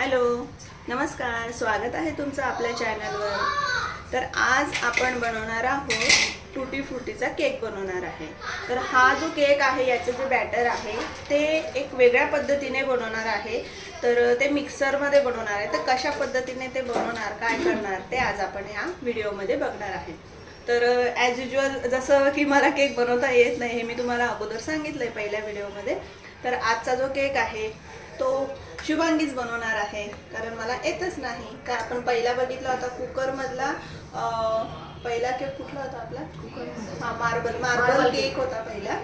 Hello, नमस्कार, स्वागत आहे तुमचं आपल्या चॅनलवर। तर आज आपण बनवणार आहोत टूटी फ्रूटीचा केक बनवणार आहे। तर हा जो केक आहे याचं जे बॅटर आहे ते एक वेगळ्या पद्धतीने बनवणार आहे। तर ते मिक्सरमध्ये बनवणार आहे। तर कशा पद्धतीने ते बनवणार, काय करणार ते आज आपण या व्हिडिओमध्ये बघणार आहे। तर ॲज युजुअल जसं की मला केक बनवता येत नाही हे मी तुम्हाला अगोदर सांगितलंय पहिल्या व्हिडिओमध्ये। तर आजचा जो केक आहे तो शुभांगीच बनवणार आहे, कारण मला येतच नाही। तर आपण पहिला बघितला होता कुकर मधला, पहिला केक कुठला होता आपला? कुकर, मार्बल केक होता पहिला।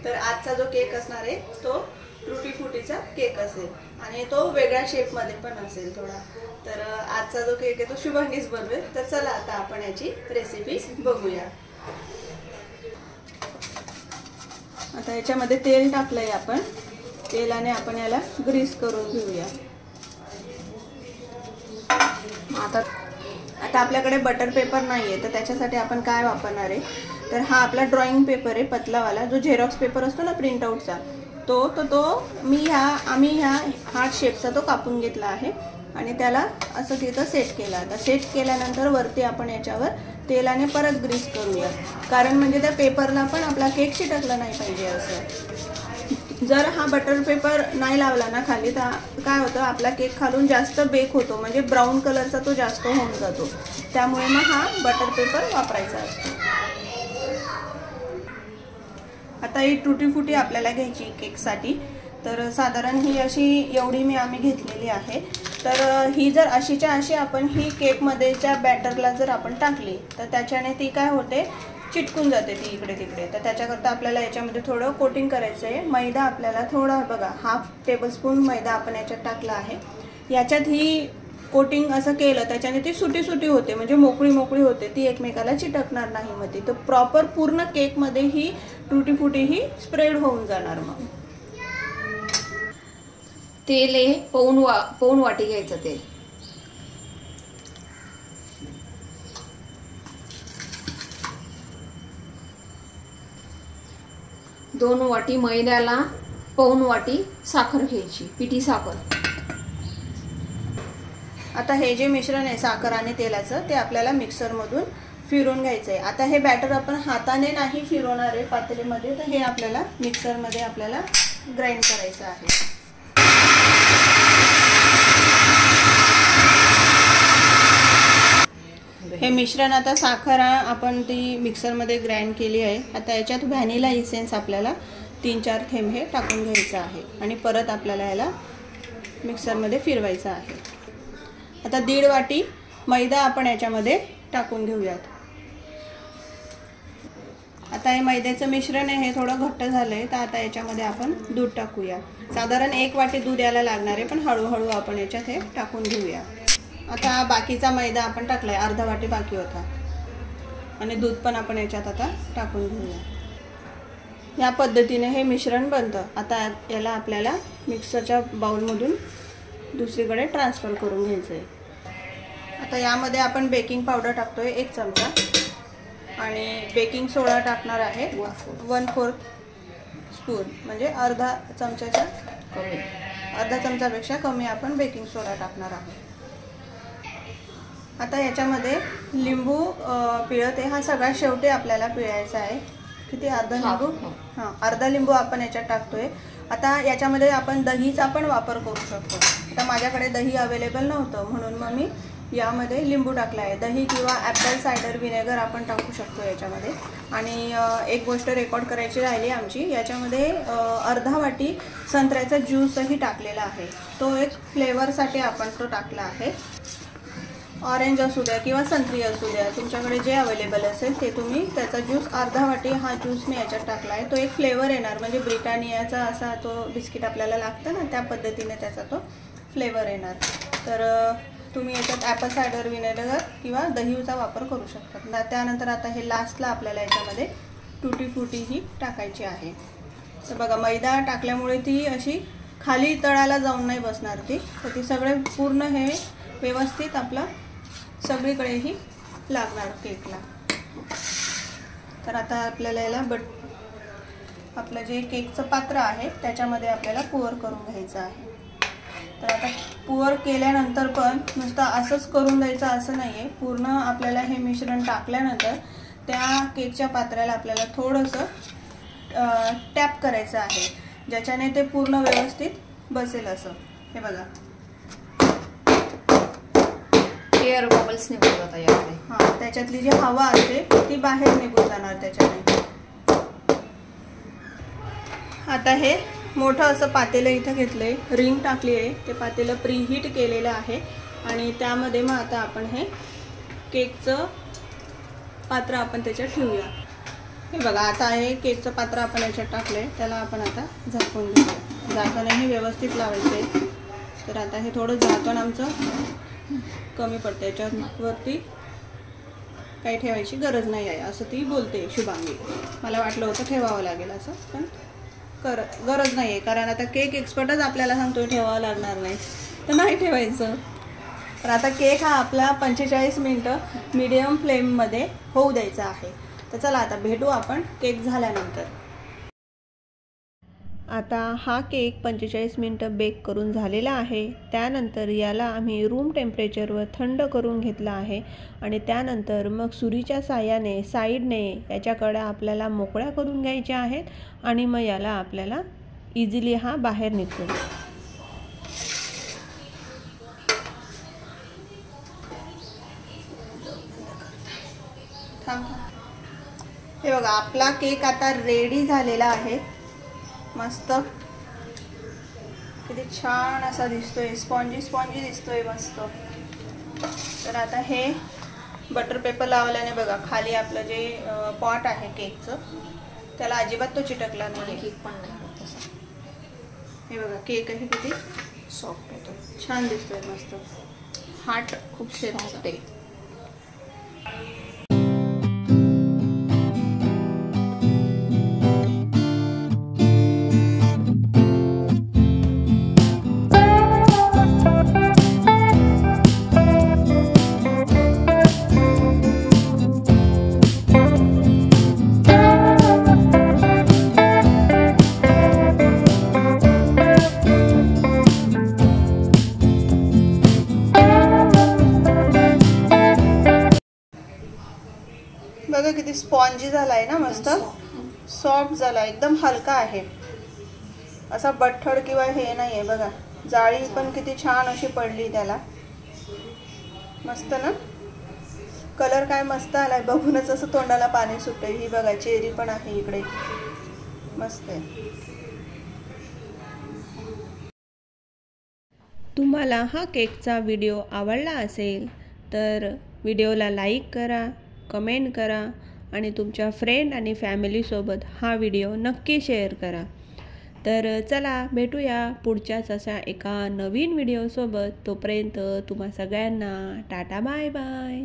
तर आजचा जो केक असणार आहे तो टूटी फ्रूटीचा केक असेल आणि तो वेगळ्या शेप मध्ये पण असेल थोडा। तर आजचा जो केक आहे तो शुभांगीच बनवेल। तर चला आता आपण याची रेसिपी बघूया। आता याच्यामध्ये तेल टाकलंय आपण, तेलाने आपण याला ग्रीस करून घेऊया। आता आपल्याकडे बटर पेपर नाहीये, तर त्याच्यासाठी आपण काय वापरणार आहे, तर हा आपला ड्रॉइंग पेपर आहे पतलावाला, जो झेरॉक्स पेपर असतो ना प्रिंट आउटचा, तो आम्ही ह्या हार्ट शेपचा तो कापून घेतला आहे आणि त्याला असं तिथं सेट केला। आता सेट केल्यानंतर वरती आपण याच्यावर तेलाने परत ग्रीस करूया, कारण म्हणजे त्या पेपरला पण आपला केक चिटकला नाही पाहिजे असं। जर हा बटर पेपर नाही लावला ना खाली तर काय होतं, आपला केक खालून जास्त बेक होतो, म्हणजे ब्राऊन कलरचा तो जास्त होऊन जातो। त्यामुळे मग हा बटर पेपर वापरायचा असतो। आता ही टूटी फ्रूटी आपल्याला घ्यायची केकसाठी। तर साधारण ही अशी एवढी आम्ही घेतलेली आहे। तर ही जर अशीच्या अशी आपण ही केकमध्येच्या बॅटरला जर आपण टाकली तर त्याच्याने ती काय होते, चिटकून जाते ती इकडे तिकडे। तर त्याच्याकरता आपल्याला याच्यामध्ये थोडं कोटिंग करायचं आहे। मैदा आपल्याला थोडा, बघा, 1/2 टेबलस्पून मैदा आपण याच्यात टाकला आहे। याच्यात ही कोटिंग असं केलं त्याच्याने ती सुटी सुटी होते, म्हणजे मोकळी मोकळी होते, ती एकमेकाला चिटकणार नाही। मग ती तर प्रॉपर पूर्ण केकमध्ये ही टूटी फ्रूटी ही स्प्रेड होऊन जाणार। मग तेल हे पाऊण वाटी घ्यायचं तेल। दोन वाटी मैद्याला पाऊण वाटी साखर घ्यायची, पिठी साखर। आता हे जे मिश्रण आहे साखर आणि तेलाचं ते आपल्याला मिक्सर मधून फिरवून घ्यायचं आहे। आता हे बॅटर आपण हाताने नाही फिरवणार आहे पातेलीमध्ये, तर हे आपल्याला मिक्सर मध्ये आपल्याला ग्राइंड करायचं आहे। हे मिश्रण आता साखर आपण ती मिक्सर मध्ये ग्राइंड केली आहे। आता याच्यात व्हॅनिला इसेन्स आपल्याला 3-4 थेंब हे टाकून घ्यायचं आहे आणि परत आपल्याला याला मिक्सर मध्ये फिरवायचं आहे। आता 1.5 वाटी मैदा आपण याच्यामध्ये टाकून घेऊयात। आता हे मैद्याचं मिश्रण आहे हे थोडं घट्ट झालंय, तर आता याच्यामध्ये आपण दूध टाकूया। साधारण 1 वाटी दूध याला लागणार आहे, पण हळूहळू आपण याच्यात हे टाकून घेऊया। आता बाकीचा मैदा आपण टाकलाय, अर्धा वाटी बाकी होता, आणि दूध पण आपण याच्यात आता टाकून घेऊया। या पद्धतीने हे मिश्रण बनतं। आता याला आपल्याला मिक्सरच्या बाउलमधून दुसरीकडे ट्रान्सफर करून घ्यायचं आहे। आता यामध्ये आपण बेकिंग पावडर टाकतोय 1 चमचा आणि बेकिंग सोडा टाकणार आहे 1/4 स्पून, म्हणजे अर्धा चमच्याच्या कमी, अर्धा चमचापेक्षा कमी आपण बेकिंग सोडा टाकणार आहोत। आता याच्यामध्ये लिंबू पिळते, हा सगळ्यात शेवटी आपल्याला पिळायचा आहे। किती, अर्धा लिंबू? हां, अर्धा लिंबू आपण याच्यात टाकतोय। आता याच्यामध्ये आपण दहीचा पण वापर करू शकतो। आता माझ्याकडे दही अवेलेबल नव्हतं म्हणून मग मी यामध्ये लिंबू टाकला आहे। दही किंवा ॲपल सायडर व्हिनेगर आपण टाकू शकतो याच्यामध्ये। आणि एक गोष्ट रेकॉर्ड करायची राहिली आमची, याच्यामध्ये अर्धा वाटी संत्र्याचा ज्यूसही टाकलेला आहे, तो एक फ्लेवरसाठी आपण तो टाकला आहे। ऑरेंज असू द्या किंवा संत्री असू द्या, तुमच्याकडे जे अवेलेबल असेल ते तुम्ही, त्याचा ज्यूस अर्धा वाटी हा ज्यूस मी याच्यात टाकला आहे। तो एक फ्लेवर येणार, म्हणजे ब्रिटानियाचा असा तो बिस्किट आपल्याला लागतं ना, त्या पद्धतीने त्याचा तो फ्लेवर येणार। तर तुम्ही याच्यात ॲपल सायडर व्हिनेगर किंवा दहीचा वापर करू शकता। त्यानंतर आता हे लास्टला आपल्याला याच्यामध्ये टूटी फ्रूटी ही टाकायची आहे। तर बघा, मैदा टाकल्यामुळे ती अशी खाली तळाला जाऊन नाही बसणार ती, तर ती सगळे पूर्ण हे व्यवस्थित आपलं सगळीकडेही लागणार केकला। तर आता आपल्याला याला आपलं जे केकचं पात्र आहे त्याच्यामध्ये आपल्याला पोअर करून घ्यायचं आहे। तर आता पुअर केल्यानंतर पण नुसतं असंच करून द्यायचं असं नाही आहे. पूर्ण आपल्याला हे मिश्रण टाकल्यानंतर त्या केकच्या पात्राला आपल्याला थोडंसं टॅप करायचं आहे, ज्याच्याने ते पूर्ण व्यवस्थित बसेल असं. हे बघा, एअर बबल्स निघून जातात यामध्ये. हां, त्याच्यातली जी हवा असते ती बाहेर निघून जाणार त्याच्याने. आता हे मोठं असं पातेलं इथं घेतलंय, रिंग टाकली आहे, ते पातेलं प्रीहीट केलेलं आहे आणि त्यामध्ये मग आता आपण हे केकचं पात्र आपण त्याच्यात ठेवूया. हे बघा, आता हे केकचं पात्र आपण याच्यात टाकलंय, त्याला आपण आता झाकून घेऊया. झाकणही व्यवस्थित लावायचं आहे. तर आता हे थोडं झाकण आमचं कमी पडतं, याच्यावरती काही ठेवायची गरज नाही आहे असं ती बोलते शुभांगी. मला वाटलं होतं ठेवावं लागेल असं, पण गरज नाही आहे, कारण आता केक एक्सपर्टच आपल्याला सांगतोय ठेवावं लागणार नाही, तर नाही ठेवायचं. तर आता केक हा आपला 45 मिनटं मीडियम फ्लेममध्ये होऊ द्यायचा आहे. तर चला आता भेटू आपण केक झाल्यानंतर. आता हा केक 45 मिनटं बेक करून झालेला आहे. त्यानंतर याला आम्ही रूम टेम्परेचरवर थंड करून घेतला आहे आणि त्यानंतर मग सुरीच्या साहाय्याने साईडने याच्याकडे आपल्याला मोकळ्या करून घ्यायच्या आहेत आणि मग याला आपल्याला इझिली हा बाहेर निघतो. हे बघा, आपला केक आता रेडी झालेला आहे. मस्त, किती छान असा दिसतोय, स्पॉन्जी स्पॉन्जी दिसतोय मस्त. तर आता हे बटर पेपर लावल्याने बघा खाली आपलं जे पॉट आहे केकचं त्याला अजिबात तो चिटकला नाही. केक पण नाही तसा. हे बघा, केकही किती सॉफ्ट होतो, छान दिसतोय मस्त. हार्ट खूप सॉफ्ट आहे. बघा किती स्पॉन्जी झालाय ना, मस्त सॉफ्ट झाला, एकदम हलका आहे, असा बठ्ठड किंवा हे नाही आहे. बघा, जाळी पण किती छान अशी पडली त्याला, मस्त ना. कलर काय मस्त आलाय, बघूनच असं तोंडाला पाणी सुटतंय. ही बघा, चेरी पण आहे इकडे, मस्त आहे. तुम्हाला हा केकचा व्हिडिओ आवडला असेल तर व्हिडिओला लाईक करा, कमेंट करा आणि तुमच्या फ्रेंड आणि फॅमिलीसोबत हा व्हिडिओ नक्की शेअर करा. तर चला भेटूया पुढच्याच अशा एका नवीन व्हिडिओसोबत. तोपर्यंत तुम्हा सगळ्यांना टाटा बाय बाय.